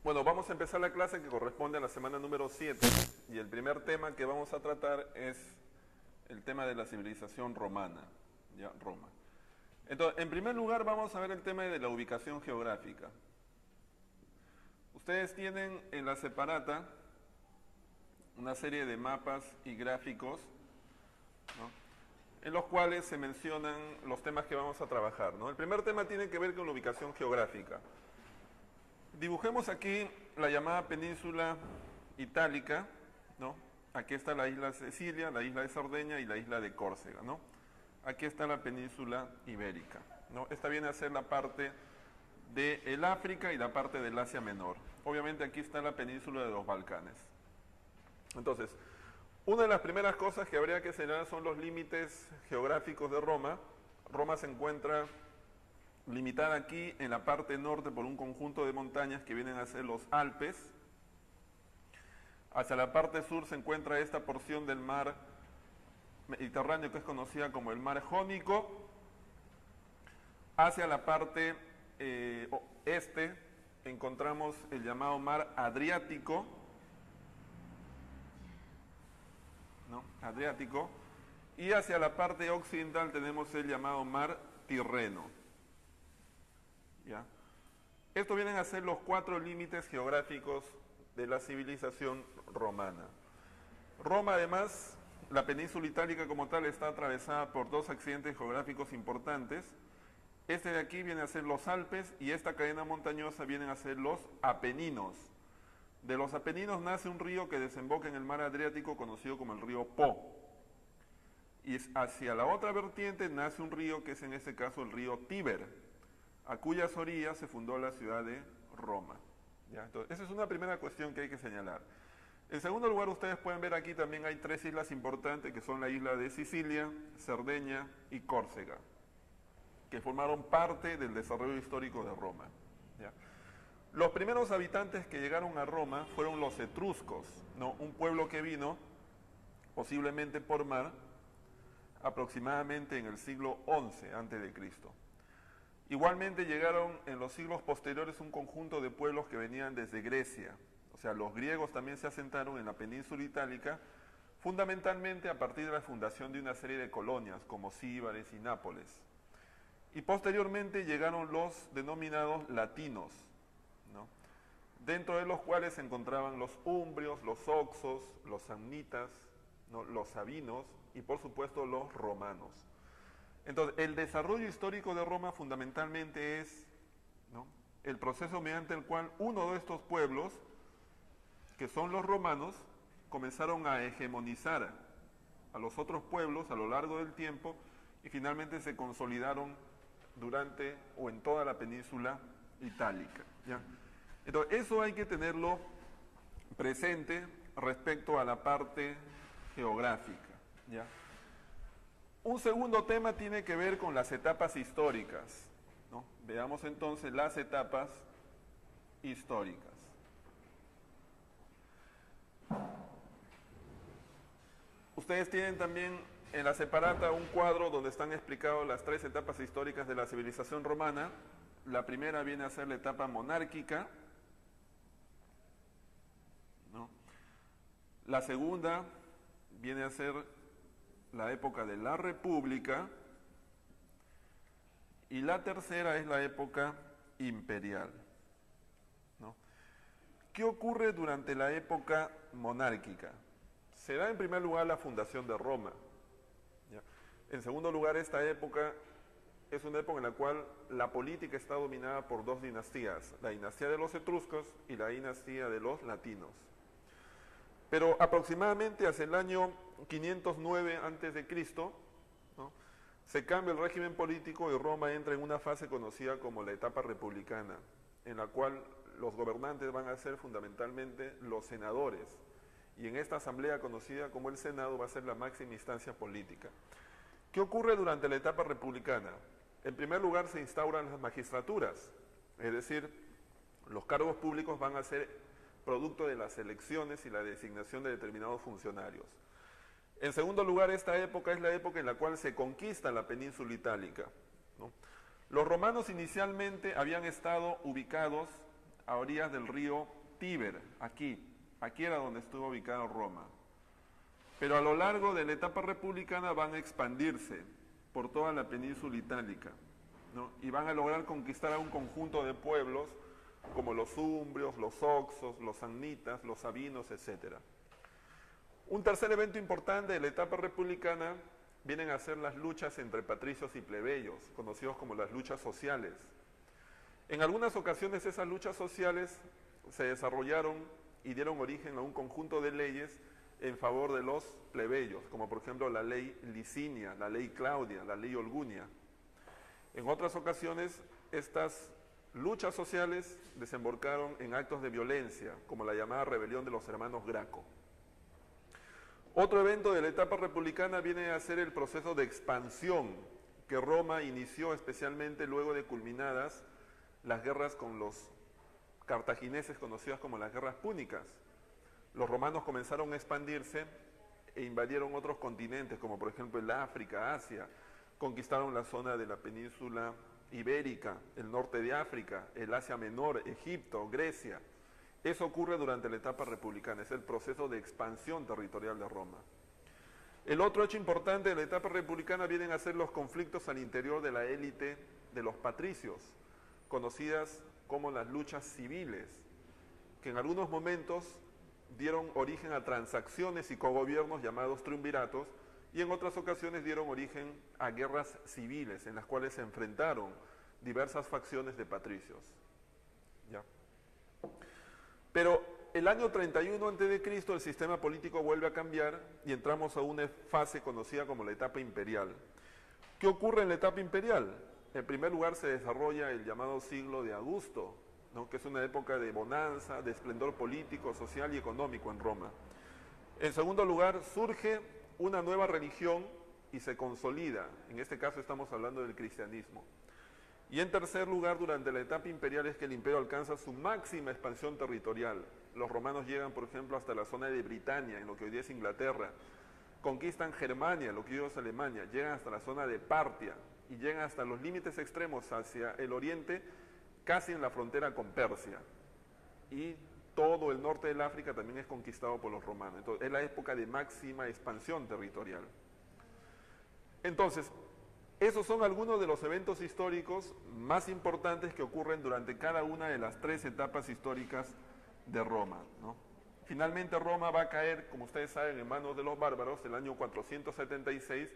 Bueno, vamos a empezar la clase que corresponde a la semana número 7 y el primer tema que vamos a tratar es el tema de la civilización romana, ya, Roma. Entonces, en primer lugar vamos a ver el tema de la ubicación geográfica. Ustedes tienen en la separata una serie de mapas y gráficos, ¿no?, en los cuales se mencionan los temas que vamos a trabajar, ¿no? El primer tema tiene que ver con la ubicación geográfica. Dibujemos aquí la llamada península itálica, ¿no? Aquí está la isla de Sicilia, la isla de Cerdeña y la isla de Córcega, ¿no? Aquí está la península ibérica, ¿no? Esta viene a ser la parte del África y la parte del Asia Menor. Obviamente aquí está la península de los Balcanes. Entonces, una de las primeras cosas que habría que señalar son los límites geográficos de Roma. Roma se encuentra limitada aquí en la parte norte por un conjunto de montañas que vienen a ser los Alpes. Hacia la parte sur se encuentra esta porción del mar Mediterráneo que es conocida como el mar Jónico. Hacia la parte este encontramos el llamado mar Adriático, ¿no? Adriático, y hacia la parte occidental tenemos el llamado mar Tirreno. ¿Ya? Estos vienen a ser los 4 límites geográficos de la civilización romana. Roma, además, la península itálica como tal está atravesada por 2 accidentes geográficos importantes. Este de aquí viene a ser los Alpes y esta cadena montañosa vienen a ser los Apeninos. De los Apeninos nace un río que desemboca en el mar Adriático conocido como el río Po. Y hacia la otra vertiente nace un río que es en este caso el río Tíber, a cuyas orillas se fundó la ciudad de Roma. ¿Ya? Entonces, esa es una primera cuestión que hay que señalar. En segundo lugar, ustedes pueden ver aquí también hay 3 islas importantes que son la isla de Sicilia, Cerdeña y Córcega, que formaron parte del desarrollo histórico de Roma. ¿Ya? Los primeros habitantes que llegaron a Roma fueron los etruscos, ¿no? Un pueblo que vino posiblemente por mar aproximadamente en el siglo XI a.C. Igualmente llegaron en los siglos posteriores un conjunto de pueblos que venían desde Grecia. O sea, los griegos también se asentaron en la península itálica, fundamentalmente a partir de la fundación de una serie de colonias como Síbaris y Nápoles. Y posteriormente llegaron los denominados latinos, ¿no?, dentro de los cuales se encontraban los umbrios, los oxos, los samnitas, ¿no?, los sabinos y por supuesto los romanos. Entonces, el desarrollo histórico de Roma fundamentalmente es, ¿no?, el proceso mediante el cual uno de estos pueblos, que son los romanos, comenzaron a hegemonizar a los otros pueblos a lo largo del tiempo y finalmente se consolidaron durante o en toda la península itálica. ¿Ya? Entonces, eso hay que tenerlo presente respecto a la parte geográfica. ¿Ya? Un segundo tema tiene que ver con las etapas históricas, ¿no? Veamos entonces las etapas históricas. Ustedes tienen también en la separata un cuadro donde están explicadas las 3 etapas históricas de la civilización romana. La primera viene a ser la etapa monárquica, ¿no? La segunda viene a ser la época de la República y la tercera es la época imperial, ¿no? ¿Qué ocurre durante la época monárquica? Se da en primer lugar la fundación de Roma. ¿Ya? En segundo lugar, esta época es una época en la cual la política está dominada por 2 dinastías, la dinastía de los etruscos y la dinastía de los latinos. Pero aproximadamente hacia el año 509 a.C., ¿no?, se cambia el régimen político y Roma entra en una fase conocida como la etapa republicana, en la cual los gobernantes van a ser fundamentalmente los senadores, y en esta asamblea conocida como el Senado va a ser la máxima instancia política. ¿Qué ocurre durante la etapa republicana? En primer lugar se instauran las magistraturas, es decir, los cargos públicos van a ser producto de las elecciones y la designación de determinados funcionarios. En segundo lugar, esta época es la época en la cual se conquista la península itálica, ¿no? Los romanos inicialmente habían estado ubicados a orillas del río Tíber, aquí era donde estuvo ubicado Roma. Pero a lo largo de la etapa republicana van a expandirse por toda la península itálica, ¿no? Y van a lograr conquistar a un conjunto de pueblos como los umbrios, los oxos, los samnitas, los sabinos, etc. Un tercer evento importante de la etapa republicana vienen a ser las luchas entre patricios y plebeyos, conocidos como las luchas sociales. En algunas ocasiones esas luchas sociales se desarrollaron y dieron origen a un conjunto de leyes en favor de los plebeyos, como por ejemplo la ley Licinia, la ley Claudia, la ley Olgunia. En otras ocasiones, estas luchas sociales desembocaron en actos de violencia, como la llamada rebelión de los hermanos Graco. Otro evento de la etapa republicana viene a ser el proceso de expansión que Roma inició especialmente luego de culminadas las guerras con los cartagineses conocidas como las guerras púnicas. Los romanos comenzaron a expandirse e invadieron otros continentes, como por ejemplo el África, Asia, conquistaron la zona de la península ibérica, el norte de África, el Asia Menor, Egipto, Grecia. Eso ocurre durante la etapa republicana, es el proceso de expansión territorial de Roma. El otro hecho importante de la etapa republicana vienen a ser los conflictos al interior de la élite de los patricios, conocidas como las luchas civiles, que en algunos momentos dieron origen a transacciones y cogobiernos llamados triunviratos, y en otras ocasiones dieron origen a guerras civiles, en las cuales se enfrentaron diversas facciones de patricios. ¿Ya? Pero el año 31 a.C. el sistema político vuelve a cambiar y entramos a una fase conocida como la etapa imperial. ¿Qué ocurre en la etapa imperial? En primer lugar se desarrolla el llamado siglo de Augusto, ¿no? Que es una época de bonanza, de esplendor político, social y económico en Roma. En segundo lugar surge una nueva religión y se consolida. En este caso estamos hablando del cristianismo. Y en tercer lugar, durante la etapa imperial es que el imperio alcanza su máxima expansión territorial. Los romanos llegan, por ejemplo, hasta la zona de Britania, en lo que hoy día es Inglaterra. Conquistan Germania, lo que hoy es Alemania. Llegan hasta la zona de Partia y llegan hasta los límites extremos hacia el oriente, casi en la frontera con Persia. Y todo el norte del África también es conquistado por los romanos. Entonces, es la época de máxima expansión territorial. Entonces, esos son algunos de los eventos históricos más importantes que ocurren durante cada una de las tres etapas históricas de Roma, ¿no? Finalmente Roma va a caer, como ustedes saben, en manos de los bárbaros el año 476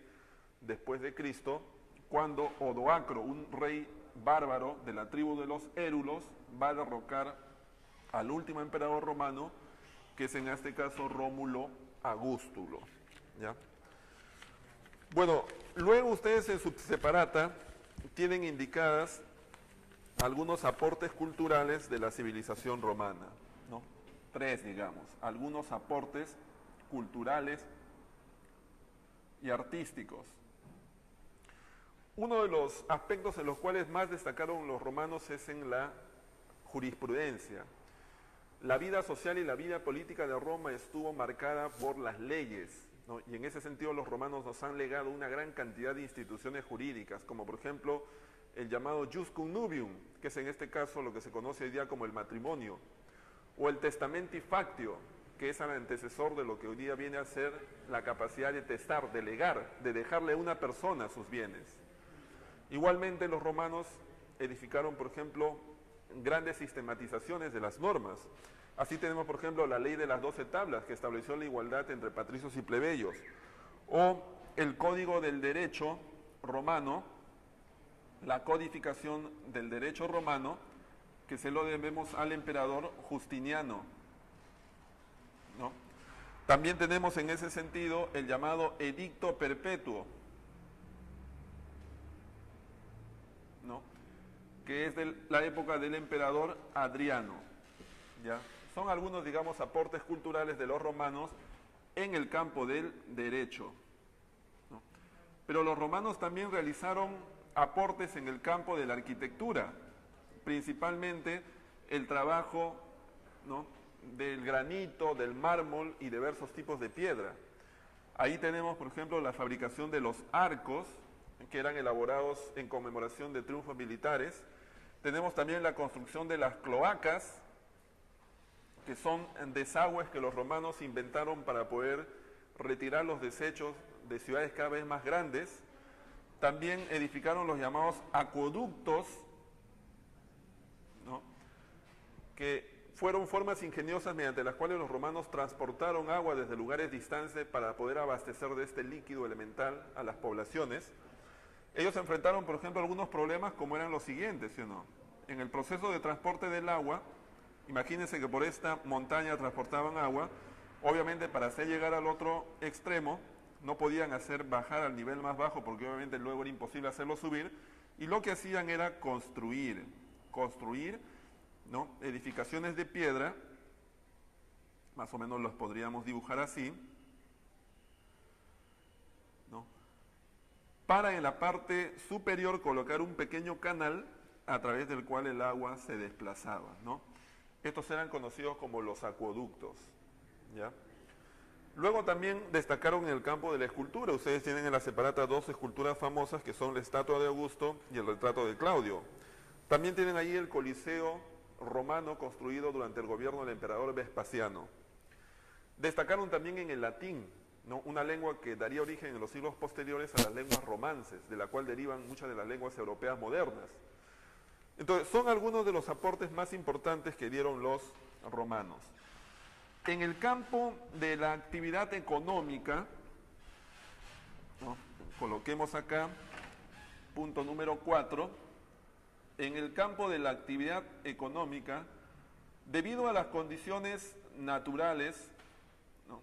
después de Cristo, cuando Odoacro, un rey bárbaro de la tribu de los Érulos, va a derrocar al último emperador romano, que es en este caso Rómulo Augustulo, ¿ya? Bueno, luego ustedes en su separata tienen indicadas algunos aportes culturales de la civilización romana, ¿no? Tres, digamos, algunos aportes culturales y artísticos. Uno de los aspectos en los cuales más destacaron los romanos es en la jurisprudencia. La vida social y la vida política de Roma estuvo marcada por las leyes, ¿no? Y en ese sentido los romanos nos han legado una gran cantidad de instituciones jurídicas, como por ejemplo el llamado jus connubium, que es en este caso lo que se conoce hoy día como el matrimonio, o el testamenti factio, que es el antecesor de lo que hoy día viene a ser la capacidad de testar, de legar, de dejarle a una persona sus bienes. Igualmente los romanos edificaron, por ejemplo, grandes sistematizaciones de las normas. Así tenemos, por ejemplo, la ley de las 12 tablas, que estableció la igualdad entre patricios y plebeyos, o el código del derecho romano, la codificación del derecho romano, que se lo debemos al emperador Justiniano, ¿no? También tenemos en ese sentido el llamado edicto perpetuo, ¿no? Que es de la época del emperador Adriano, ¿ya? Son algunos, digamos, aportes culturales de los romanos en el campo del derecho, ¿no? Pero los romanos también realizaron aportes en el campo de la arquitectura, principalmente el trabajo, ¿no?, del granito, del mármol y diversos tipos de piedra. Ahí tenemos, por ejemplo, la fabricación de los arcos, que eran elaborados en conmemoración de triunfos militares. Tenemos también la construcción de las cloacas, que son desagües que los romanos inventaron para poder retirar los desechos de ciudades cada vez más grandes. También edificaron los llamados acueductos, ¿no?, que fueron formas ingeniosas mediante las cuales los romanos transportaron agua desde lugares distantes para poder abastecer de este líquido elemental a las poblaciones. Ellos enfrentaron, por ejemplo, algunos problemas como eran los siguientes, ¿sí o no? En el proceso de transporte del agua, imagínense que por esta montaña transportaban agua, obviamente para hacer llegar al otro extremo, no podían hacer bajar al nivel más bajo porque obviamente luego era imposible hacerlo subir, y lo que hacían era construir, ¿no?, edificaciones de piedra, más o menos los podríamos dibujar así, ¿no?, para en la parte superior colocar un pequeño canal a través del cual el agua se desplazaba, ¿no? Estos eran conocidos como los acueductos, ¿ya? Luego también destacaron en el campo de la escultura. Ustedes tienen en la separata dos esculturas famosas que son la estatua de Augusto y el retrato de Claudio. También tienen ahí el Coliseo romano construido durante el gobierno del emperador Vespasiano. Destacaron también en el latín, ¿no?, una lengua que daría origen en los siglos posteriores a las lenguas romances, de la cual derivan muchas de las lenguas europeas modernas. Entonces, son algunos de los aportes más importantes que dieron los romanos. En el campo de la actividad económica, ¿no?, coloquemos acá, punto número 4, en el campo de la actividad económica, debido a las condiciones naturales, ¿no?,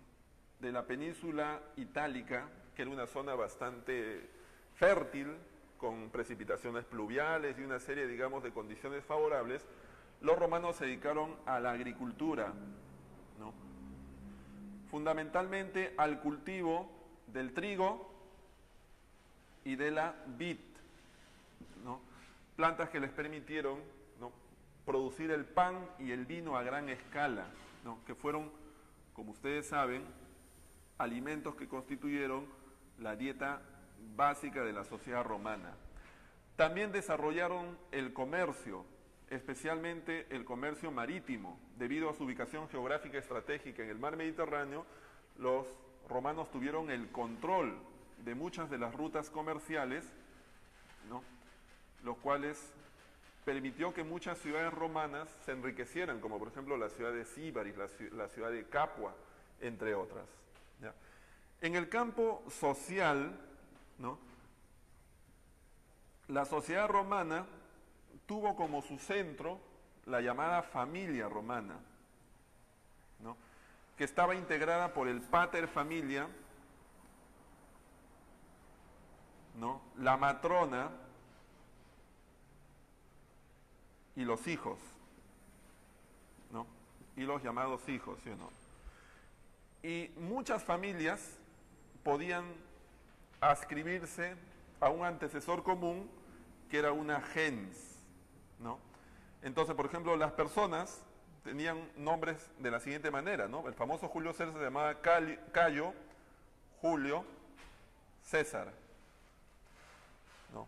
de la península itálica, que era una zona bastante fértil, con precipitaciones pluviales y una serie, digamos, de condiciones favorables, los romanos se dedicaron a la agricultura, ¿no?, fundamentalmente al cultivo del trigo y de la vid, ¿no?, plantas que les permitieron, ¿no?, producir el pan y el vino a gran escala, ¿no?, que fueron, como ustedes saben, alimentos que constituyeron la dieta básica de la sociedad romana. También desarrollaron el comercio, especialmente el comercio marítimo. Debido a su ubicación geográfica estratégica en el mar Mediterráneo, los romanos tuvieron el control de muchas de las rutas comerciales, ¿no?, los cuales permitió que muchas ciudades romanas se enriquecieran, como por ejemplo la ciudad de Síbaris, la ciudad de Capua, entre otras, ¿ya? En el campo social, ¿no?, la sociedad romana tuvo como su centro la llamada familia romana, ¿no?, que estaba integrada por el pater familia, ¿no?, la matrona y los hijos, ¿no?, y los llamados hijos, ¿sí o no? Y muchas familias podían adscribirse a un antecesor común que era una gens, ¿no? Entonces, por ejemplo, las personas tenían nombres de la siguiente manera, ¿no? El famoso Julio César se llamaba Cayo, Julio, César, ¿no?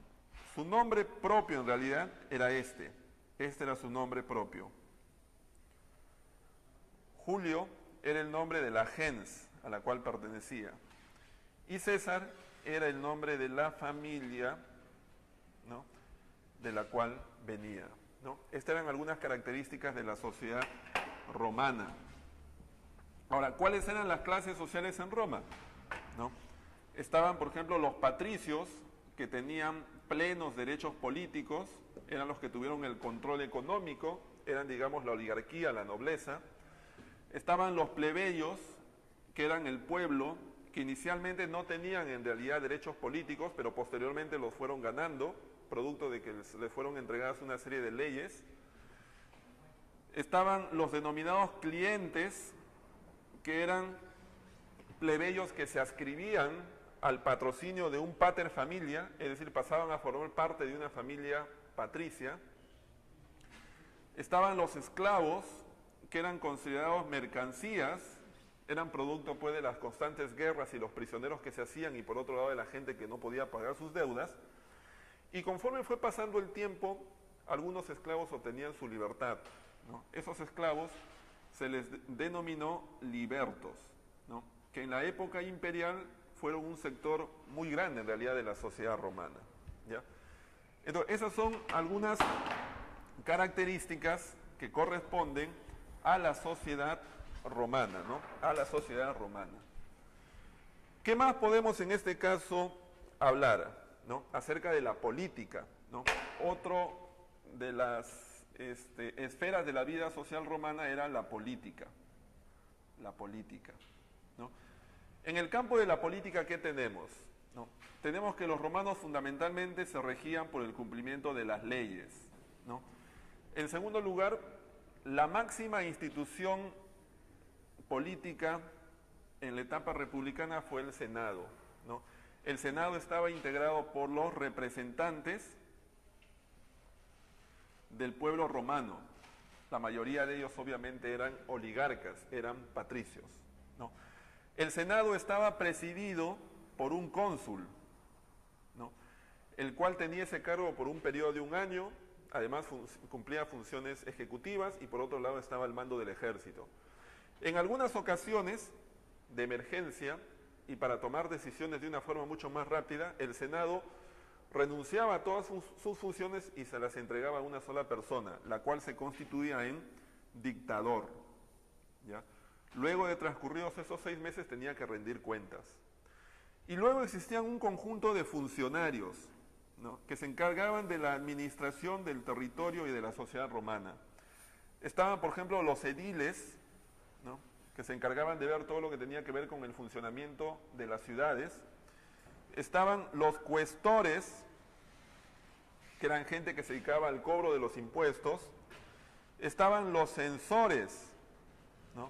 Su nombre propio en realidad era este era su nombre propio. Julio era el nombre de la gens a la cual pertenecía, y César era el nombre de la familia, ¿no?, de la cual venía, ¿no? Estas eran algunas características de la sociedad romana. Ahora, ¿cuáles eran las clases sociales en Roma? ¿No? Estaban, por ejemplo, los patricios, que tenían plenos derechos políticos, eran los que tuvieron el control económico, eran, digamos, la oligarquía, la nobleza. Estaban los plebeyos, que eran el pueblo, que inicialmente no tenían en realidad derechos políticos, pero posteriormente los fueron ganando, producto de que les fueron entregadas una serie de leyes. Estaban los denominados clientes, que eran plebeyos que se adscribían al patrocinio de un pater familia, es decir, pasaban a formar parte de una familia patricia. Estaban los esclavos, que eran considerados mercancías, eran producto pues de las constantes guerras y los prisioneros que se hacían, y por otro lado de la gente que no podía pagar sus deudas. Y conforme fue pasando el tiempo, algunos esclavos obtenían su libertad, ¿no? Esos esclavos se les denominó libertos, ¿no? Que en la época imperial fueron un sector muy grande en realidad de la sociedad romana, ¿ya? Entonces, esas son algunas características que corresponden a la sociedad romana, ¿no? A la sociedad romana. ¿Qué más podemos en este caso hablar, ¿no? Acerca de la política, ¿no? Otro de las esferas de la vida social romana era la política. La política, ¿no? En el campo de la política, ¿qué tenemos? ¿No? Tenemos que los romanos fundamentalmente se regían por el cumplimiento de las leyes, ¿no? En segundo lugar, la máxima institución política en la etapa republicana fue el Senado, ¿no? El Senado estaba integrado por los representantes del pueblo romano. La mayoría de ellos obviamente eran oligarcas, eran patricios, ¿no? El Senado estaba presidido por un cónsul, ¿no? El cual tenía ese cargo por un periodo de 1 año, además cumplía funciones ejecutivas y por otro lado estaba al mando del ejército. En algunas ocasiones de emergencia y para tomar decisiones de una forma mucho más rápida, el Senado renunciaba a todas sus funciones y se las entregaba a una sola persona, la cual se constituía en dictador, ¿ya? Luego de transcurridos esos 6 meses tenía que rendir cuentas. Y luego existían un conjunto de funcionarios, ¿no? Que se encargaban de la administración del territorio y de la sociedad romana. Estaban, por ejemplo, los ediles, ¿no? Que se encargaban de ver todo lo que tenía que ver con el funcionamiento de las ciudades. Estaban los cuestores, que eran gente que se dedicaba al cobro de los impuestos. Estaban los censores, ¿no?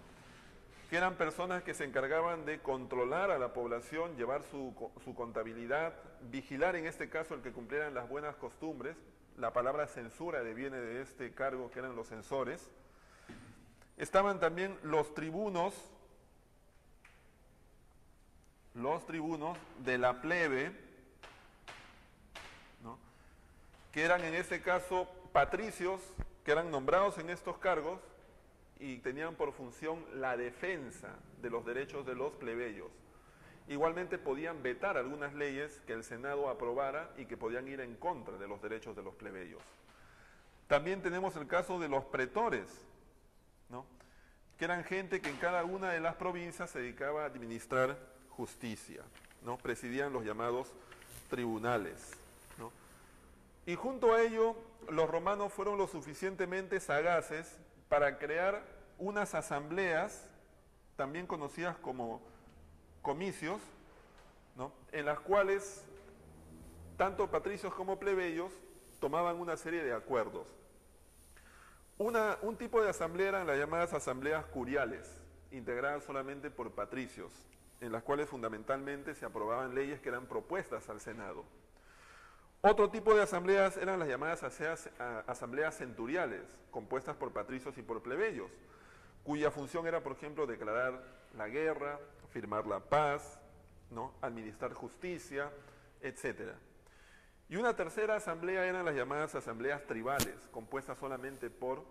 Que eran personas que se encargaban de controlar a la población, llevar su contabilidad, vigilar en este caso el que cumplieran las buenas costumbres. La palabra censura deviene de este cargo que eran los censores. Estaban también los tribunos de la plebe, ¿no? Que eran en este caso patricios que eran nombrados en estos cargos y tenían por función la defensa de los derechos de los plebeyos. Igualmente podían vetar algunas leyes que el Senado aprobara y que podían ir en contra de los derechos de los plebeyos. También tenemos el caso de los pretores, ¿no? Que eran gente que en cada una de las provincias se dedicaba a administrar justicia, ¿no? Presidían los llamados tribunales, ¿no? Y junto a ello, los romanos fueron lo suficientemente sagaces para crear unas asambleas, también conocidas como comicios, ¿no? En las cuales tanto patricios como plebeyos tomaban una serie de acuerdos. Un tipo de asamblea eran las llamadas asambleas curiales, integradas solamente por patricios, en las cuales fundamentalmente se aprobaban leyes que eran propuestas al Senado. Otro tipo de asambleas eran las llamadas asambleas centuriales, compuestas por patricios y por plebeyos, cuya función era, por ejemplo, declarar la guerra, firmar la paz, ¿no? Administrar justicia, etc. Y una tercera asamblea eran las llamadas asambleas tribales, compuestas solamente por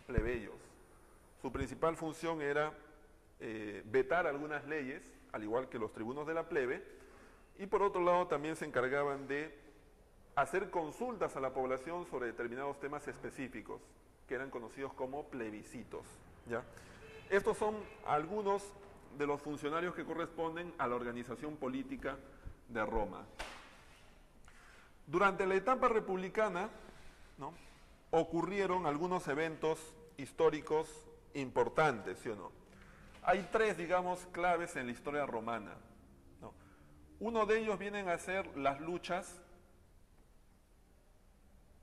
plebeyos. Su principal función era vetar algunas leyes, al igual que los tribunos de la plebe, y por otro lado también se encargaban de hacer consultas a la población sobre determinados temas específicos, que eran conocidos como plebiscitos, ¿ya? Estos son algunos de los funcionarios que corresponden a la organización política de Roma. Durante la etapa republicana, ¿no?, ocurrieron algunos eventos históricos importantes, ¿sí o no? Hay 3, digamos, claves en la historia romana, ¿no? Uno de ellos vienen a ser las luchas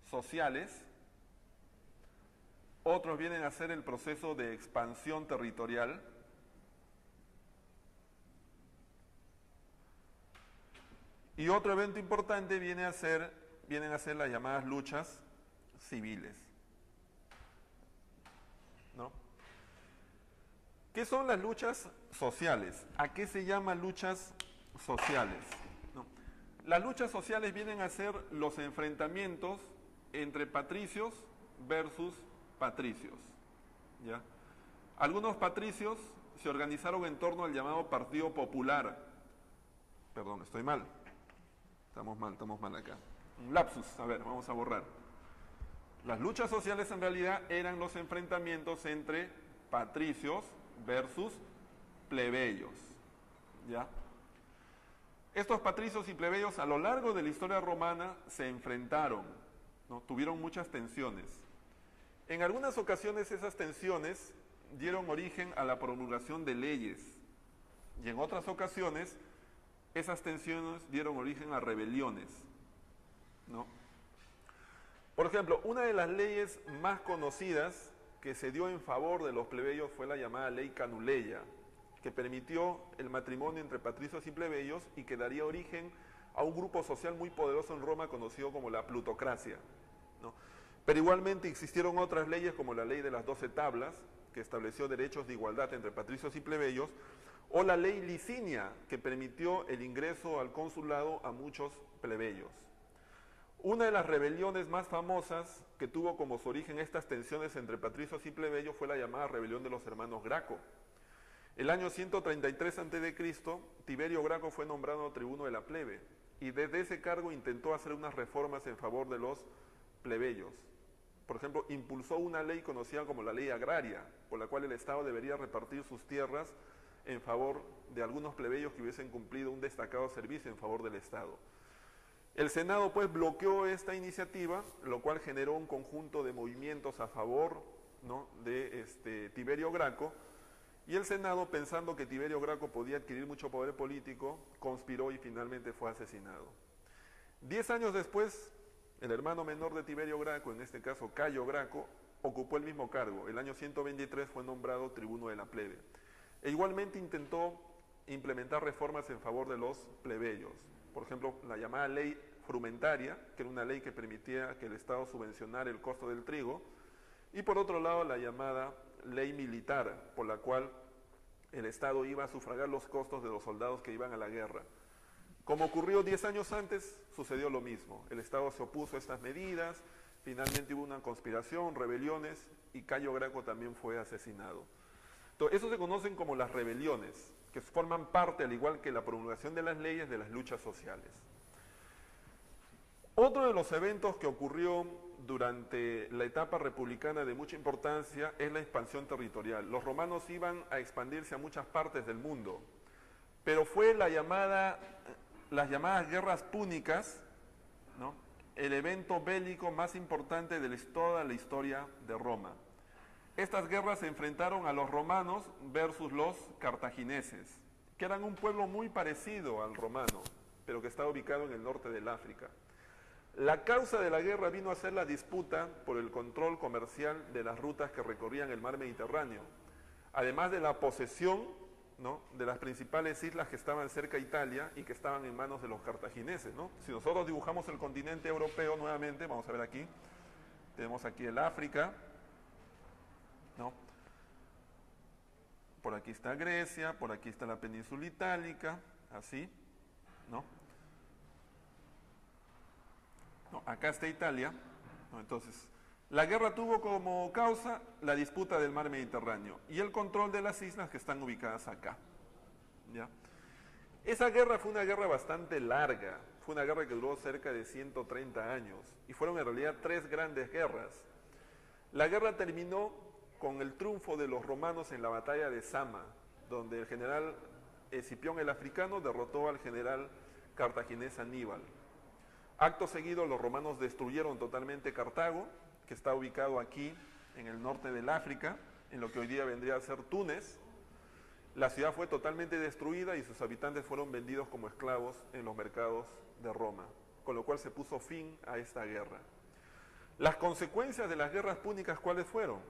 sociales, otros vienen a ser el proceso de expansión territorial, y otro evento importante vienen a ser las llamadas luchas civiles, ¿no? ¿Qué son las luchas sociales? ¿A qué se llaman luchas sociales? ¿No? Las luchas sociales vienen a ser los enfrentamientos entre patricios versus patricios, ¿ya? Algunos patricios se organizaron en torno al llamado Partido Popular. Perdón, estoy mal. Estamos mal acá. Un lapsus, a ver, vamos a borrar. Las luchas sociales en realidad eran los enfrentamientos entre patricios versus plebeyos. ¿Ya? Estos patricios y plebeyos a lo largo de la historia romana se enfrentaron, ¿no? Tuvieron muchas tensiones. En algunas ocasiones esas tensiones dieron origen a la promulgación de leyes y en otras ocasiones esas tensiones dieron origen a rebeliones, ¿no? Por ejemplo, una de las leyes más conocidas que se dio en favor de los plebeyos fue la llamada Ley Canuleia, que permitió el matrimonio entre patricios y plebeyos y que daría origen a un grupo social muy poderoso en Roma conocido como la plutocracia, ¿no? Pero igualmente existieron otras leyes como la Ley de las 12 Tablas, que estableció derechos de igualdad entre patricios y plebeyos, o la Ley Licinia, que permitió el ingreso al consulado a muchos plebeyos. Una de las rebeliones más famosas que tuvo como su origen estas tensiones entre patricios y plebeyos fue la llamada rebelión de los hermanos Graco. El año 133 a.C., Tiberio Graco fue nombrado tribuno de la plebe y desde ese cargo intentó hacer unas reformas en favor de los plebeyos. Por ejemplo, impulsó una ley conocida como la ley agraria, por la cual el Estado debería repartir sus tierras en favor de algunos plebeyos que hubiesen cumplido un destacado servicio en favor del Estado. El Senado pues bloqueó esta iniciativa, lo cual generó un conjunto de movimientos a favor, ¿no?, de Tiberio Graco, y el Senado, pensando que Tiberio Graco podía adquirir mucho poder político, conspiró y finalmente fue asesinado. 10 años después, el hermano menor de Tiberio Graco, en este caso Cayo Graco, ocupó el mismo cargo. El año 123 fue nombrado tribuno de la plebe. E igualmente intentó implementar reformas en favor de los plebeyos. Por ejemplo, la llamada ley frumentaria, que era una ley que permitía que el Estado subvencionara el costo del trigo, y por otro lado la llamada ley militar, por la cual el Estado iba a sufragar los costos de los soldados que iban a la guerra. Como ocurrió 10 años antes, sucedió lo mismo. El Estado se opuso a estas medidas, finalmente hubo una conspiración, rebeliones, y Cayo Graco también fue asesinado. Entonces, eso se conocen como las rebeliones, que forman parte, al igual que la promulgación de las leyes, de las luchas sociales. Otro de los eventos que ocurrió durante la etapa republicana de mucha importancia es la expansión territorial. Los romanos iban a expandirse a muchas partes del mundo, pero fue las llamadas guerras púnicas, ¿no?, el evento bélico más importante de toda la historia de Roma. Estas guerras se enfrentaron a los romanos versus los cartagineses, que eran un pueblo muy parecido al romano, pero que estaba ubicado en el norte del África. La causa de la guerra vino a ser la disputa por el control comercial de las rutas que recorrían el mar Mediterráneo, además de la posesión, ¿no?, de las principales islas que estaban cerca de Italia y que estaban en manos de los cartagineses, ¿no? Si nosotros dibujamos el continente europeo nuevamente, vamos a ver aquí, tenemos aquí el África, ¿no? Por aquí está Grecia, por aquí está la península itálica, así, ¿no? No, acá está Italia, ¿no? Entonces, la guerra tuvo como causa la disputa del mar Mediterráneo y el control de las islas que están ubicadas acá, ¿ya? Esa guerra fue una guerra bastante larga, fue una guerra que duró cerca de 130 años y fueron en realidad 3 grandes guerras. La guerra terminó con el triunfo de los romanos en la batalla de Zama, donde el general Escipión el Africano derrotó al general cartaginés Aníbal. Acto seguido, los romanos destruyeron totalmente Cartago, que está ubicado aquí en el norte del África, en lo que hoy día vendría a ser Túnez. La ciudad fue totalmente destruida y sus habitantes fueron vendidos como esclavos en los mercados de Roma, con lo cual se puso fin a esta guerra. Las consecuencias de las guerras púnicas, ¿cuáles fueron?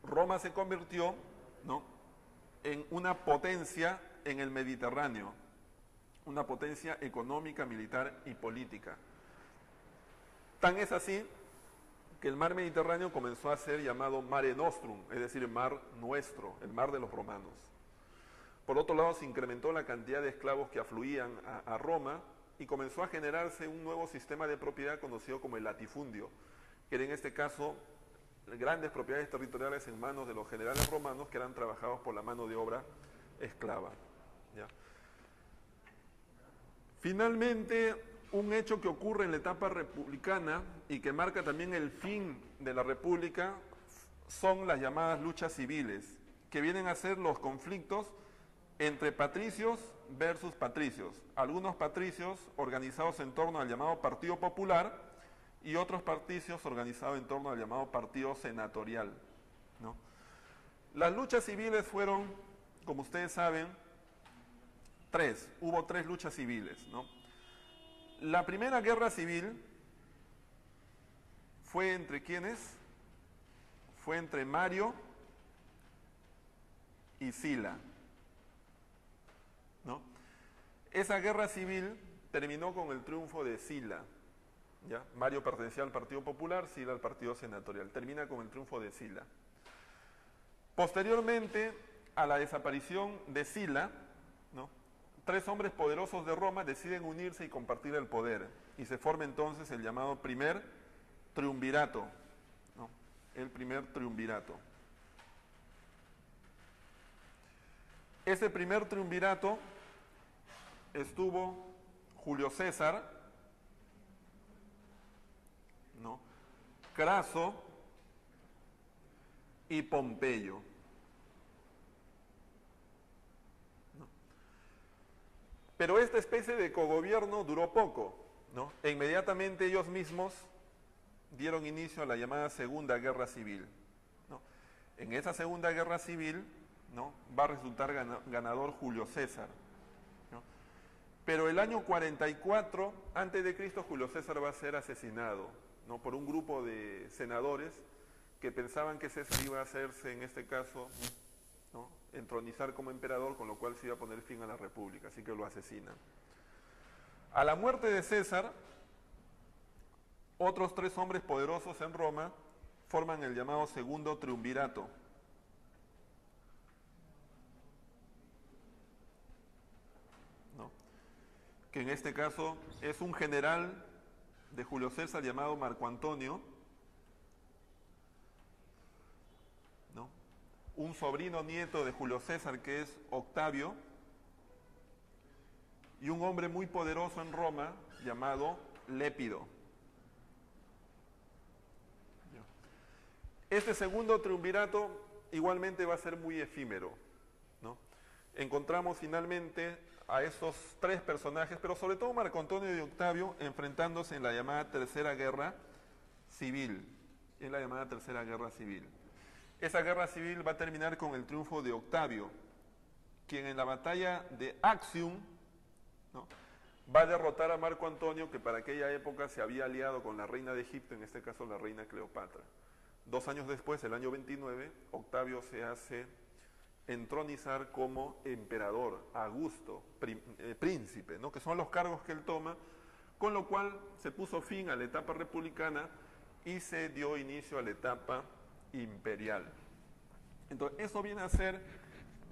Roma se convirtió, ¿no?, en una potencia en el Mediterráneo, una potencia económica, militar y política. Tan es así que el mar Mediterráneo comenzó a ser llamado Mare Nostrum, es decir, mar nuestro, el mar de los romanos. Por otro lado, se incrementó la cantidad de esclavos que afluían a Roma y comenzó a generarse un nuevo sistema de propiedad conocido como el latifundio, que era en este caso grandes propiedades territoriales en manos de los generales romanos que eran trabajados por la mano de obra esclava. ¿Ya? Finalmente, un hecho que ocurre en la etapa republicana y que marca también el fin de la república son las llamadas luchas civiles, que vienen a ser los conflictos entre patricios versus patricios. Algunos patricios organizados en torno al llamado Partido Popular y otros patricios organizados en torno al llamado Partido Senatorial, ¿no? Las luchas civiles fueron, como ustedes saben, hubo tres luchas civiles, ¿no? La primera guerra civil fue entre ¿quiénes? Fue entre Mario y Sila, ¿no? Esa guerra civil terminó con el triunfo de Sila, ¿ya? Mario pertenecía al Partido Popular, Sila al Partido Senatorial. Termina con el triunfo de Sila. Posteriormente a la desaparición de Sila, ¿no?, tres hombres poderosos de Roma deciden unirse y compartir el poder, y se forma entonces el llamado primer triunvirato, ¿no? El primer triunvirato. Ese primer triunvirato estuvo Julio César, ¿no?, Craso y Pompeyo. Pero esta especie de cogobierno duró poco, ¿no? E inmediatamente ellos mismos dieron inicio a la llamada Segunda Guerra Civil, ¿no? En esa Segunda Guerra Civil, ¿no?, va a resultar ganador Julio César, ¿no? Pero el año 44 a.C. Julio César va a ser asesinado, ¿no?, por un grupo de senadores que pensaban que César iba a hacerse, en este caso, ¿no?, entronizar como emperador, con lo cual se iba a poner fin a la república, así que lo asesinan. A la muerte de César, otros tres hombres poderosos en Roma forman el llamado Segundo Triunvirato. ¿No? Que en este caso es un general de Julio César llamado Marco Antonio, ¿no?, un sobrino nieto de Julio César que es Octavio, y un hombre muy poderoso en Roma llamado Lépido. Este segundo triunvirato igualmente va a ser muy efímero, ¿no? Encontramos finalmente a esos tres personajes, pero sobre todo Marco Antonio y Octavio, enfrentándose en la llamada Tercera Guerra Civil. En la llamada Tercera Guerra Civil. Esa guerra civil va a terminar con el triunfo de Octavio, quien en la batalla de Actium, ¿no?, va a derrotar a Marco Antonio, que para aquella época se había aliado con la reina de Egipto, en este caso la reina Cleopatra. 2 años después, el año 29, Octavio se hace entronizar como emperador, Augusto, príncipe, ¿no?, que son los cargos que él toma, con lo cual se puso fin a la etapa republicana y se dio inicio a la etapa imperial. Entonces, eso viene a ser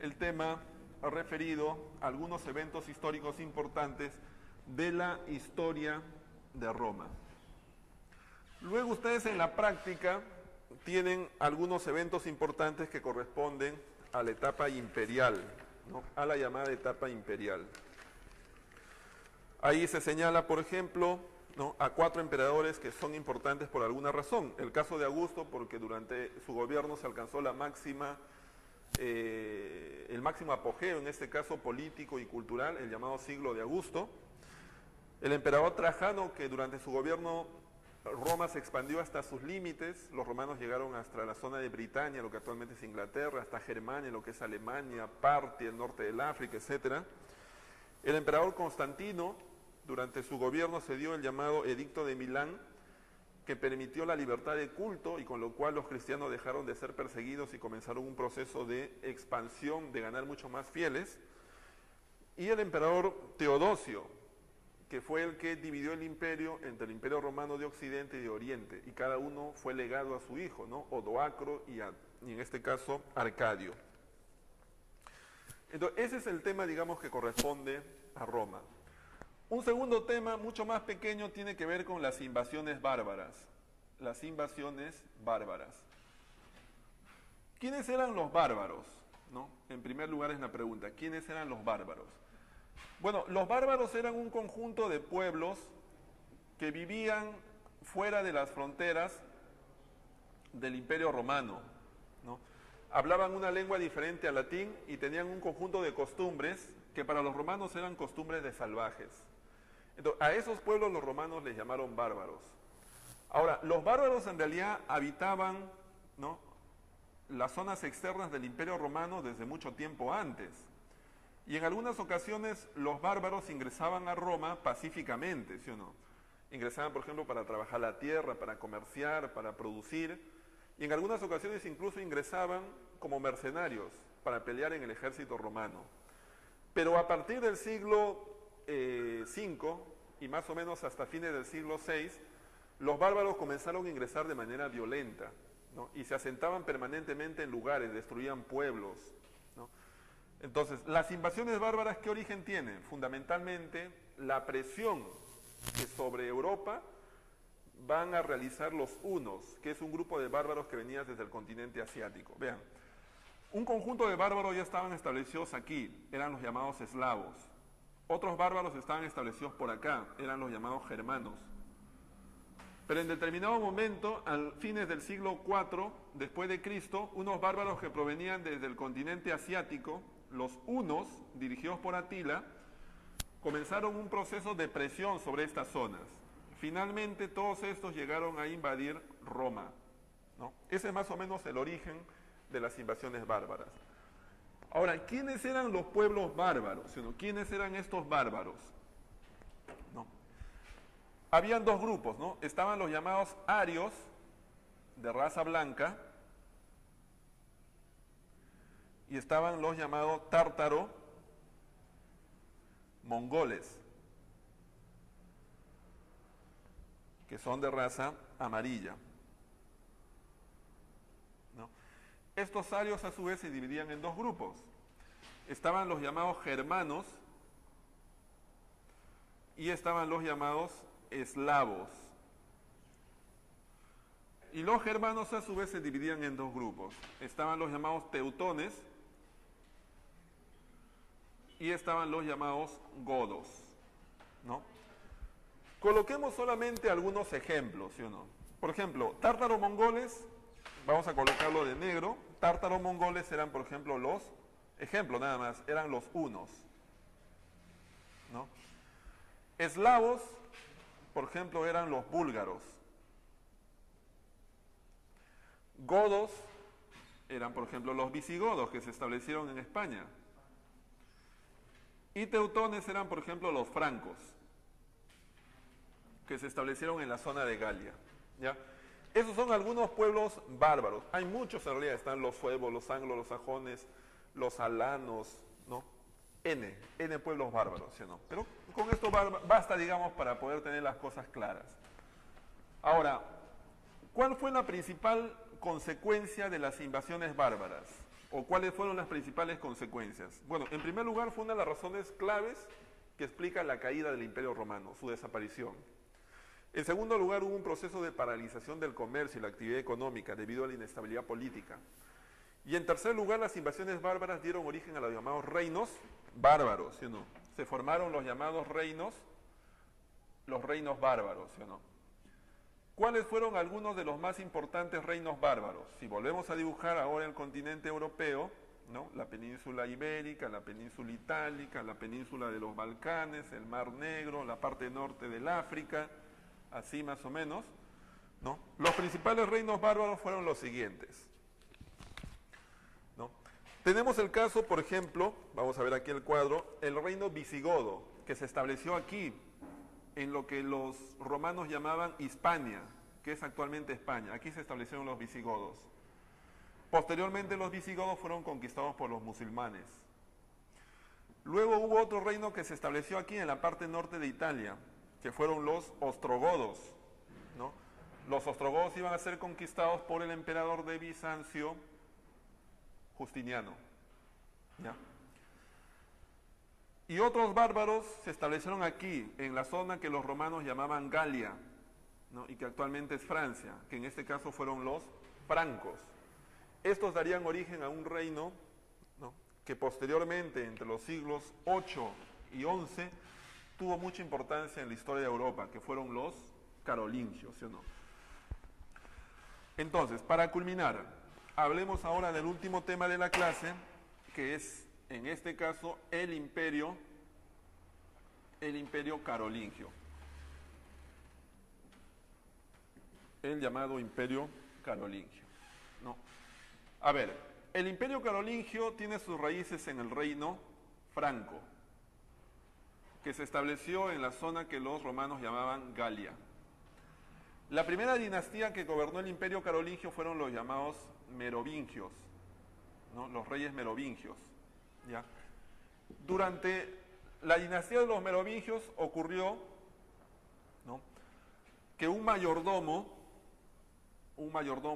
el tema referido a algunos eventos históricos importantes de la historia de Roma. Luego ustedes en la práctica tienen algunos eventos importantes que corresponden a la etapa imperial, ¿no?, a la llamada etapa imperial. Ahí se señala, por ejemplo, ¿no?, a 4 emperadores que son importantes por alguna razón. El caso de Augusto, porque durante su gobierno se alcanzó el máximo apogeo, en este caso político y cultural, el llamado siglo de Augusto. El emperador Trajano, que durante su gobierno Roma se expandió hasta sus límites. Los romanos llegaron hasta la zona de Britania, lo que actualmente es Inglaterra, hasta Germania, lo que es Alemania, Partia, el norte del África, etc. El emperador Constantino, durante su gobierno se dio el llamado Edicto de Milán, que permitió la libertad de culto y con lo cual los cristianos dejaron de ser perseguidos y comenzaron un proceso de expansión, de ganar mucho más fieles. Y el emperador Teodosio, que fue el que dividió el imperio entre el imperio romano de Occidente y de Oriente, y cada uno fue legado a su hijo, ¿no?, Odoacro y en este caso Arcadio. Entonces, ese es el tema, digamos, que corresponde a Roma. Un segundo tema, mucho más pequeño, tiene que ver con las invasiones bárbaras. Las invasiones bárbaras. ¿Quiénes eran los bárbaros? ¿No? En primer lugar es la pregunta, ¿quiénes eran los bárbaros? Bueno, los bárbaros eran un conjunto de pueblos que vivían fuera de las fronteras del Imperio Romano, ¿no? Hablaban una lengua diferente al latín y tenían un conjunto de costumbres que para los romanos eran costumbres de salvajes. Entonces, a esos pueblos los romanos les llamaron bárbaros. Ahora, los bárbaros en realidad habitaban, ¿no?, las zonas externas del Imperio Romano desde mucho tiempo antes. Y en algunas ocasiones los bárbaros ingresaban a Roma pacíficamente, ¿sí o no? Ingresaban, por ejemplo, para trabajar la tierra, para comerciar, para producir, y en algunas ocasiones incluso ingresaban como mercenarios para pelear en el ejército romano. Pero a partir del siglo V y más o menos hasta fines del siglo VI, los bárbaros comenzaron a ingresar de manera violenta, ¿no? Y se asentaban permanentemente en lugares, destruían pueblos, ¿no? Entonces, las invasiones bárbaras, ¿qué origen tienen? Fundamentalmente, la presión que sobre Europa van a realizar los hunos, que es un grupo de bárbaros que venía desde el continente asiático. Vean, un conjunto de bárbaros ya estaban establecidos aquí, eran los llamados eslavos. Otros bárbaros estaban establecidos por acá, eran los llamados germanos. Pero en determinado momento, a fines del siglo IV después de Cristo, unos bárbaros que provenían desde el continente asiático, los hunos, dirigidos por Atila, comenzaron un proceso de presión sobre estas zonas. Finalmente, todos estos llegaron a invadir Roma, ¿no? Ese es más o menos el origen de las invasiones bárbaras. Ahora, ¿quiénes eran los pueblos bárbaros? ¿Quiénes eran estos bárbaros? ¿No? Habían dos grupos, ¿no? Estaban los llamados arios, de raza blanca, y estaban los llamados tártaro, mongoles, que son de raza amarilla, ¿no? Estos arios a su vez se dividían en dos grupos. Estaban los llamados germanos y estaban los llamados eslavos. Y los germanos a su vez se dividían en dos grupos. Estaban los llamados teutones y estaban los llamados godos, ¿no? Coloquemos solamente algunos ejemplos, ¿sí o no? Por ejemplo, tártaro-mongoles, vamos a colocarlo de negro. Tártaro-mongoles eran, por ejemplo, ejemplo nada más, eran los hunos, ¿no? Eslavos, por ejemplo, eran los búlgaros. Godos eran, por ejemplo, los visigodos que se establecieron en España. Y teutones eran, por ejemplo, los francos, que se establecieron en la zona de Galia, ¿ya? Esos son algunos pueblos bárbaros. Hay muchos en realidad, están los suevos, los anglos, los sajones, los alanos, ¿no? N pueblos bárbaros, ¿sí o no? Pero con esto basta, digamos, para poder tener las cosas claras. Ahora, ¿cuál fue la principal consecuencia de las invasiones bárbaras? ¿O cuáles fueron las principales consecuencias? Bueno, en primer lugar, fue una de las razones claves que explica la caída del Imperio Romano, su desaparición. En segundo lugar, hubo un proceso de paralización del comercio y la actividad económica debido a la inestabilidad política. Y en tercer lugar, las invasiones bárbaras dieron origen a los llamados reinos bárbaros, ¿sí o no? Se formaron los llamados reinos bárbaros, ¿sí o no? ¿Cuáles fueron algunos de los más importantes reinos bárbaros? Si volvemos a dibujar ahora el continente europeo, ¿no? La península ibérica, la península itálica, la península de los Balcanes, el Mar Negro, la parte norte del África, así más o menos, ¿no? Los principales reinos bárbaros fueron los siguientes, ¿no? Tenemos el caso, por ejemplo, vamos a ver aquí el cuadro, el reino visigodo, que se estableció aquí, en lo que los romanos llamaban Hispania, que es actualmente España. Aquí se establecieron los visigodos. Posteriormente los visigodos fueron conquistados por los musulmanes. Luego hubo otro reino que se estableció aquí en la parte norte de Italia, que fueron los ostrogodos, ¿no? Los ostrogodos iban a ser conquistados por el emperador de Bizancio, Justiniano, ¿ya? Y otros bárbaros se establecieron aquí, en la zona que los romanos llamaban Galia, ¿no? Y que actualmente es Francia, que en este caso fueron los francos. Estos darían origen a un reino, ¿no?, que posteriormente, entre los siglos 8 y 11, tuvo mucha importancia en la historia de Europa, que fueron los carolingios, ¿sí o no? Entonces, para culminar, hablemos ahora del último tema de la clase, que es, en este caso, el imperio carolingio. El llamado imperio carolingio, ¿no? A ver, el imperio carolingio tiene sus raíces en el reino franco, que se estableció en la zona que los romanos llamaban Galia. La primera dinastía que gobernó el imperio carolingio fueron los llamados merovingios, ¿no?, los reyes merovingios, ¿ya? Durante la dinastía de los merovingios ocurrió, ¿no?, que un mayordomo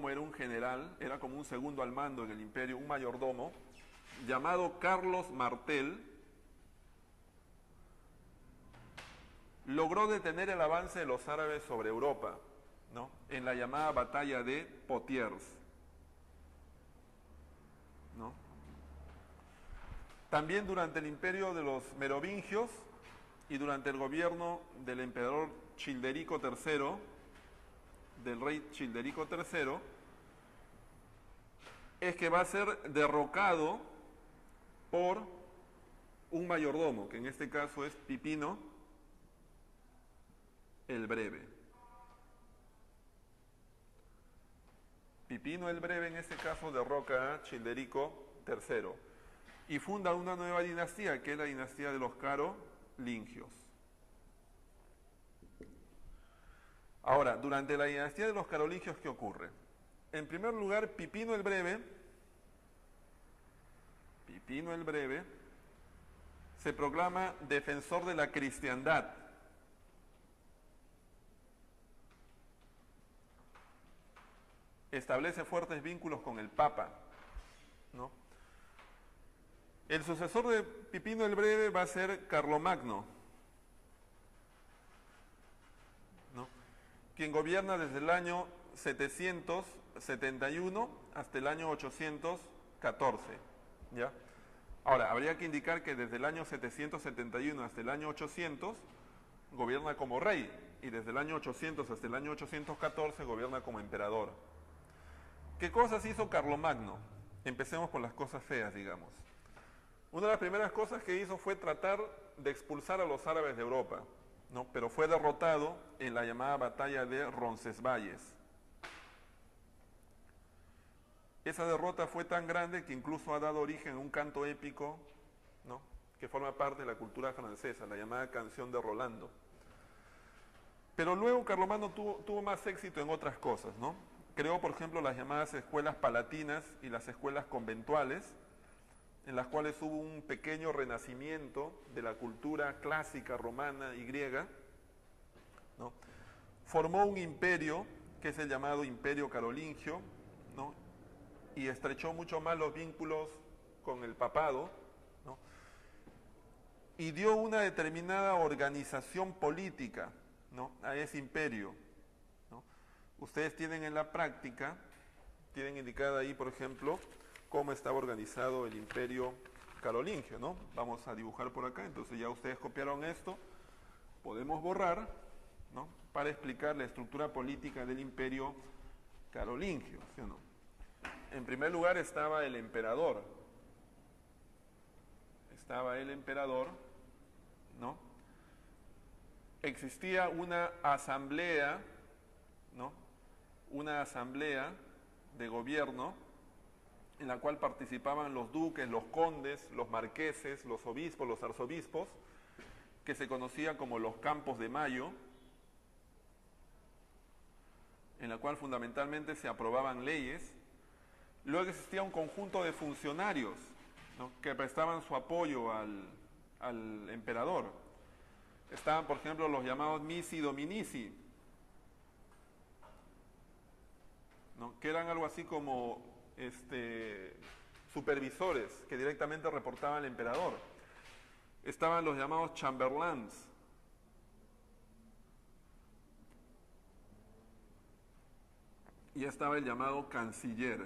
era un general, era como un segundo al mando en el imperio, un mayordomo llamado Carlos Martel, logró detener el avance de los árabes sobre Europa, ¿no?, en la llamada batalla de Poitiers, ¿no? También durante el imperio de los merovingios y durante el gobierno del emperador Childerico III, del rey Childerico III, es que va a ser derrocado por un mayordomo, que en este caso es Pipino el Breve. Pipino el Breve en este caso derroca a Childerico III y funda una nueva dinastía, que es la dinastía de los carolingios. Ahora, durante la dinastía de los carolingios, ¿qué ocurre? En primer lugar, Pipino el Breve se proclama defensor de la cristiandad. Establece fuertes vínculos con el Papa, ¿no? El sucesor de Pipino el Breve va a ser Carlomagno, ¿no?, quien gobierna desde el año 771 hasta el año 814, ¿ya? Ahora, habría que indicar que desde el año 771 hasta el año 800 gobierna como rey, y desde el año 800 hasta el año 814 gobierna como emperador. ¿Qué cosas hizo Carlomagno? Empecemos por las cosas feas, digamos. Una de las primeras cosas que hizo fue tratar de expulsar a los árabes de Europa, ¿no?, pero fue derrotado en la llamada batalla de Roncesvalles. Esa derrota fue tan grande que incluso ha dado origen a un canto épico, ¿no?, que forma parte de la cultura francesa, la llamada canción de Rolando. Pero luego Carlomagno tuvo más éxito en otras cosas, ¿no? Creó, por ejemplo, las llamadas escuelas palatinas y las escuelas conventuales, en las cuales hubo un pequeño renacimiento de la cultura clásica romana y griega, ¿no? Formó un imperio, que es el llamado Imperio Carolingio, ¿no?, y estrechó mucho más los vínculos con el papado, ¿no?, y dio una determinada organización política, ¿no?, a ese imperio, ¿no? Ustedes tienen en la práctica, tienen indicada ahí, por ejemplo, cómo estaba organizado el imperio carolingio, ¿no? Vamos a dibujar por acá, entonces ya ustedes copiaron esto, podemos borrar, ¿no?, para explicar la estructura política del imperio carolingio, ¿sí o no? En primer lugar estaba el emperador, ¿no? Existía una asamblea, ¿no?, una asamblea de gobierno en la cual participaban los duques, los condes, los marqueses, los obispos, los arzobispos, que se conocía como los Campos de Mayo, en la cual fundamentalmente se aprobaban leyes. Luego existía un conjunto de funcionarios, ¿no?, que prestaban su apoyo al emperador. Estaban, por ejemplo, los llamados missi dominici, ¿no?, que eran algo así como supervisores que directamente reportaban al emperador. Estaban los llamados chamberlains, y estaba el llamado canciller.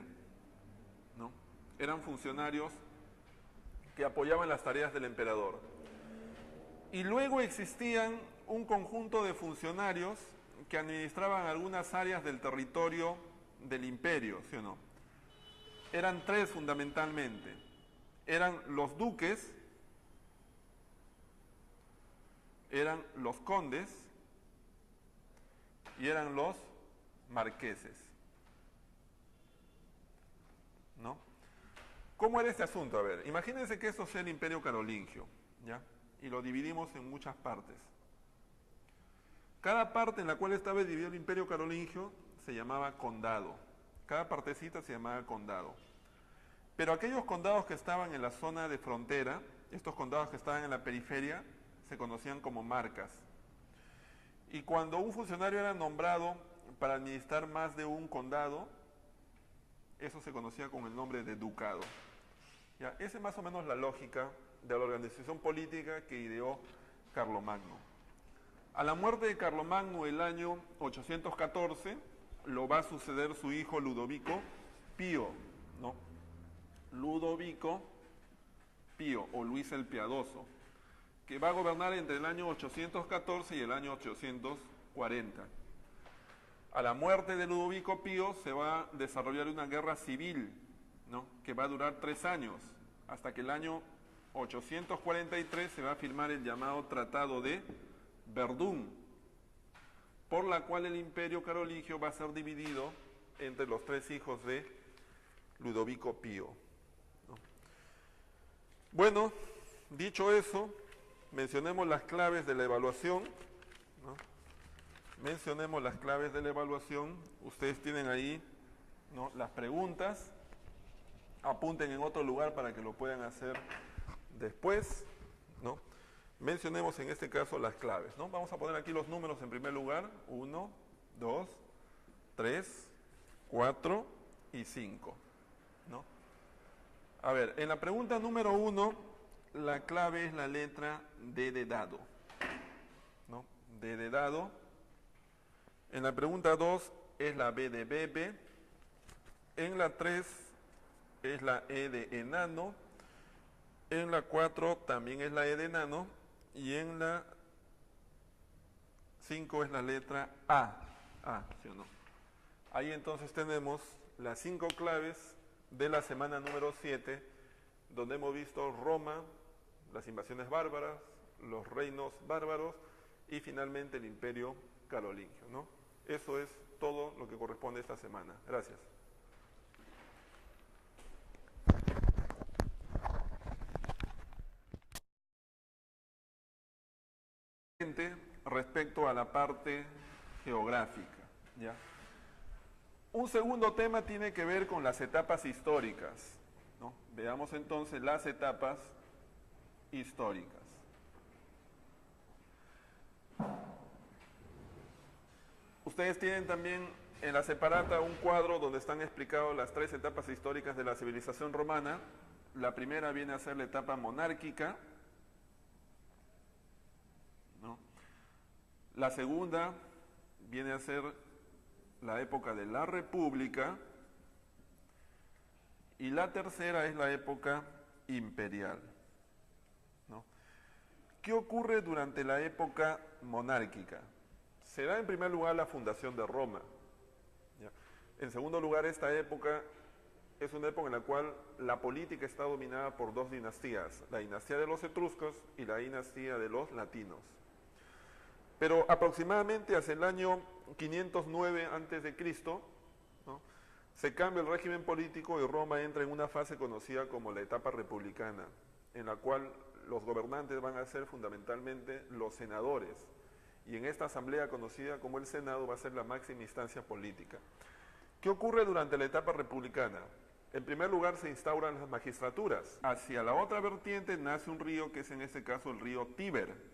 eran funcionarios que apoyaban las tareas del emperador. Y luego existían un conjunto de funcionarios que administraban algunas áreas del territorio del imperio, ¿sí o no? Eran tres fundamentalmente. Eran los duques, eran los condes y eran los marqueses, ¿no? ¿Cómo era este asunto? A ver, imagínense que esto sea el imperio carolingio, ¿ya? Y lo dividimos en muchas partes. Cada parte en la cual estaba dividido el imperio carolingio se llamaba condado. Cada partecita se llamaba condado. Pero aquellos condados que estaban en la zona de frontera, estos condados que estaban en la periferia, se conocían como marcas. Y cuando un funcionario era nombrado para administrar más de un condado, eso se conocía con el nombre de ducado. ¿Ya? Esa es más o menos la lógica de la organización política que ideó Carlomagno. A la muerte de Carlomagno el año 814, lo va a suceder su hijo Ludovico Pío, ¿no? Ludovico Pío, o Luis el Piadoso, que va a gobernar entre el año 814 y el año 840. A la muerte de Ludovico Pío se va a desarrollar una guerra civil, ¿no? Que va a durar 3 años, hasta que el año 843 se va a firmar el llamado Tratado de Verdún, por la cual el imperio carolingio va a ser dividido entre los 3 hijos de Ludovico Pío, ¿no? Bueno, dicho eso, mencionemos las claves de la evaluación, ¿no? Mencionemos las claves de la evaluación. Ustedes tienen ahí, ¿no?, las preguntas. Apunten en otro lugar para que lo puedan hacer después, ¿no? Mencionemos en este caso las claves, ¿no? Vamos a poner aquí los números en primer lugar. 1, 2, 3, 4 y 5, ¿no? A ver, en la pregunta número 1, la clave es la letra D de dado, ¿no? D de dado. En la pregunta 2 es la B de bebé. En la 3 es la E de enano. En la 4 también es la E de enano. Y en la 5 es la letra A. A, ¿sí o no? Ahí entonces tenemos las 5 claves de la semana número 7, donde hemos visto Roma, las invasiones bárbaras, los reinos bárbaros y finalmente el imperio carolingio, ¿no? Eso es todo lo que corresponde esta semana. Gracias. Respecto a la parte geográfica, ¿ya? Un segundo tema tiene que ver con las etapas históricas, ¿no? Veamos entonces las etapas históricas. Ustedes tienen también en la separata un cuadro donde están explicadas las 3 etapas históricas de la civilización romana. La primera viene a ser la etapa monárquica, ¿no? La segunda viene a ser la época de la república y la tercera es la época imperial, ¿no? ¿Qué ocurre durante la época monárquica? Se da en primer lugar la fundación de Roma, ¿ya? En segundo lugar, esta época es una época en la cual la política está dominada por 2 dinastías, la dinastía de los etruscos y la dinastía de los latinos. Pero aproximadamente hacia el año 509 a.C., ¿no?, se cambia el régimen político y Roma entra en una fase conocida como la etapa republicana, en la cual los gobernantes van a ser fundamentalmente los senadores, y en esta asamblea conocida como el Senado va a ser la máxima instancia política. ¿Qué ocurre durante la etapa republicana? En primer lugar se instauran las magistraturas. Hacia la otra vertiente nace un río que es en este caso el río Tíber,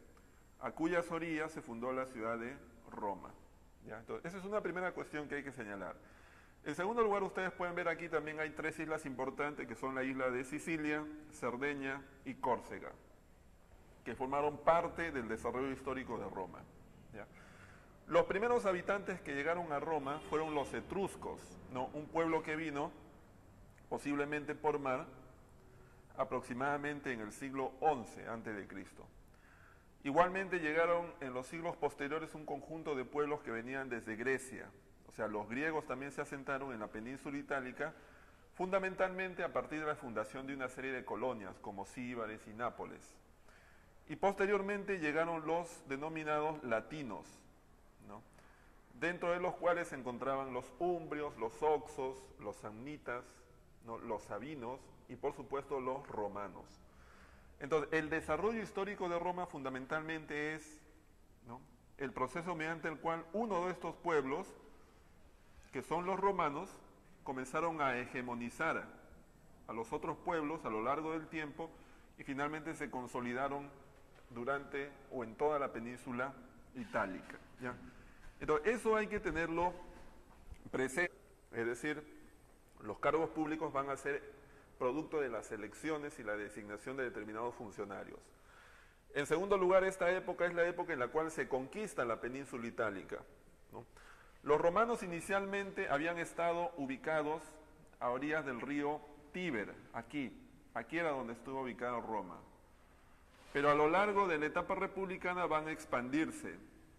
a cuyas orillas se fundó la ciudad de Roma, ¿ya? Entonces, esa es una primera cuestión que hay que señalar. En segundo lugar, ustedes pueden ver aquí también hay 3 islas importantes que son la isla de Sicilia, Cerdeña y Córcega, que formaron parte del desarrollo histórico de Roma, ¿ya? Los primeros habitantes que llegaron a Roma fueron los etruscos, ¿no? Un pueblo que vino posiblemente por mar, aproximadamente en el siglo XI a.C. Igualmente llegaron en los siglos posteriores un conjunto de pueblos que venían desde Grecia. O sea, los griegos también se asentaron en la península itálica, fundamentalmente a partir de la fundación de una serie de colonias como Síbaris y Nápoles. Y posteriormente llegaron los denominados latinos, ¿no? Dentro de los cuales se encontraban los umbrios, los oxos, los samnitas, ¿no? Los sabinos y por supuesto los romanos. Entonces, el desarrollo histórico de Roma fundamentalmente es, ¿no?, el proceso mediante el cual uno de estos pueblos, que son los romanos, comenzaron a hegemonizar a los otros pueblos a lo largo del tiempo y finalmente se consolidaron durante o en toda la península itálica, ¿ya? Entonces, eso hay que tenerlo presente, es decir, los cargos públicos van a ser producto de las elecciones y la designación de determinados funcionarios. En segundo lugar, esta época es la época en la cual se conquista la península itálica, ¿no? Los romanos inicialmente habían estado ubicados a orillas del río Tíber, aquí era donde estuvo ubicada Roma. Pero a lo largo de la etapa republicana van a expandirse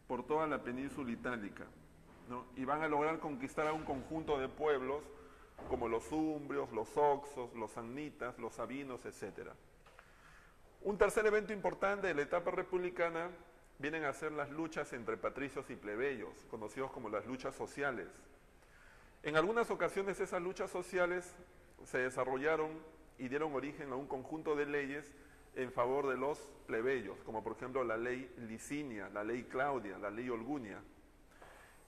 por toda la península itálica, ¿no? Y van a lograr conquistar a un conjunto de pueblos como los umbrios, los oxos, los samnitas, los sabinos, etc. Un tercer evento importante de la etapa republicana vienen a ser las luchas entre patricios y plebeyos, conocidos como las luchas sociales. En algunas ocasiones esas luchas sociales se desarrollaron y dieron origen a un conjunto de leyes en favor de los plebeyos, como por ejemplo la ley Licinia, la ley Claudia, la ley Olgunia.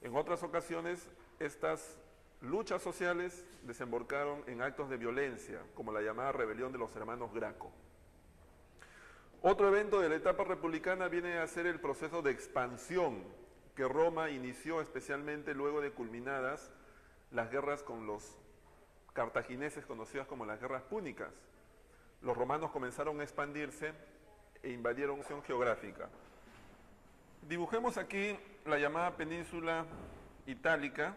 En otras ocasiones estas luchas sociales desembocaron en actos de violencia, como la llamada rebelión de los hermanos Graco. Otro evento de la etapa republicana viene a ser el proceso de expansión que Roma inició especialmente luego de culminadas las guerras con los cartagineses conocidas como las guerras púnicas. Los romanos comenzaron a expandirse e invadieron la región geográfica. Dibujemos aquí la llamada península itálica,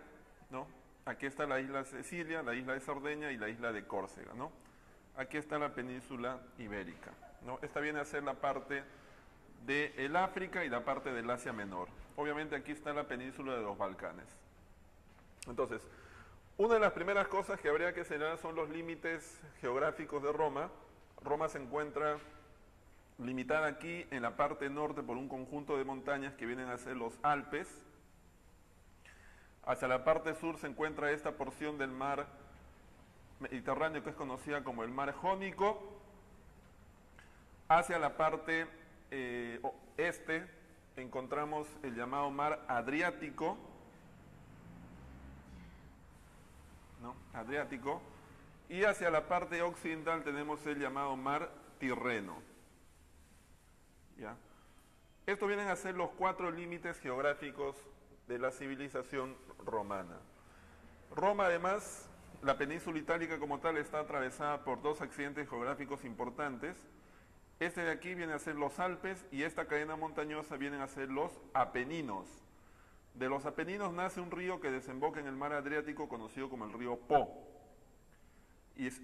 ¿no? Aquí está la isla de Sicilia, la isla de Cerdeña y la isla de Córcega, ¿no? Aquí está la península ibérica, ¿no? Esta viene a ser la parte del África y la parte del Asia Menor. Obviamente aquí está la península de los Balcanes. Entonces, una de las primeras cosas que habría que señalar son los límites geográficos de Roma. Roma se encuentra limitada aquí en la parte norte por un conjunto de montañas que vienen a ser los Alpes. Hacia la parte sur se encuentra esta porción del mar Mediterráneo que es conocida como el mar Jónico. Hacia la parte este encontramos el llamado mar Adriático, ¿no? Adriático, y hacia la parte occidental tenemos el llamado mar Tirreno, ¿ya? Estos vienen a ser los 4 límites geográficos de la civilización romana. Roma, además, la península itálica como tal está atravesada por 2 accidentes geográficos importantes. Este de aquí viene a ser los Alpes y esta cadena montañosa vienen a ser los Apeninos. De los Apeninos nace un río que desemboca en el mar Adriático conocido como el río Po. Y es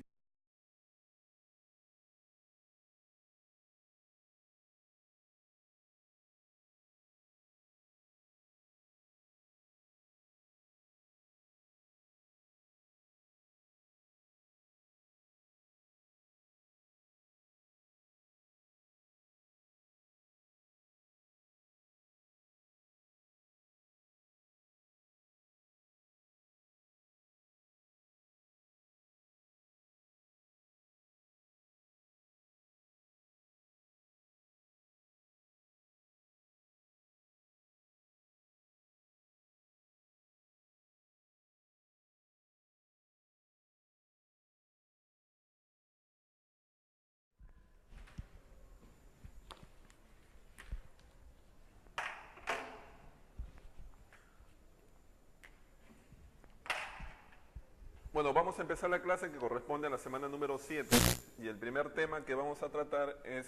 Bueno, vamos a empezar la clase que corresponde a la semana número 7 y el primer tema que vamos a tratar es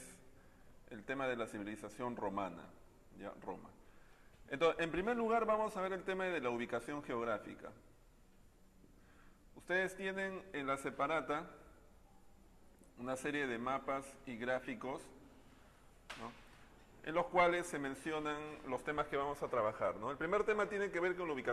el tema de la civilización romana, ya, Roma. Entonces, en primer lugar vamos a ver el tema de la ubicación geográfica. Ustedes tienen en la separata una serie de mapas y gráficos, ¿no?, en los cuales se mencionan los temas que vamos a trabajar, ¿no? El primer tema tiene que ver con la ubicación.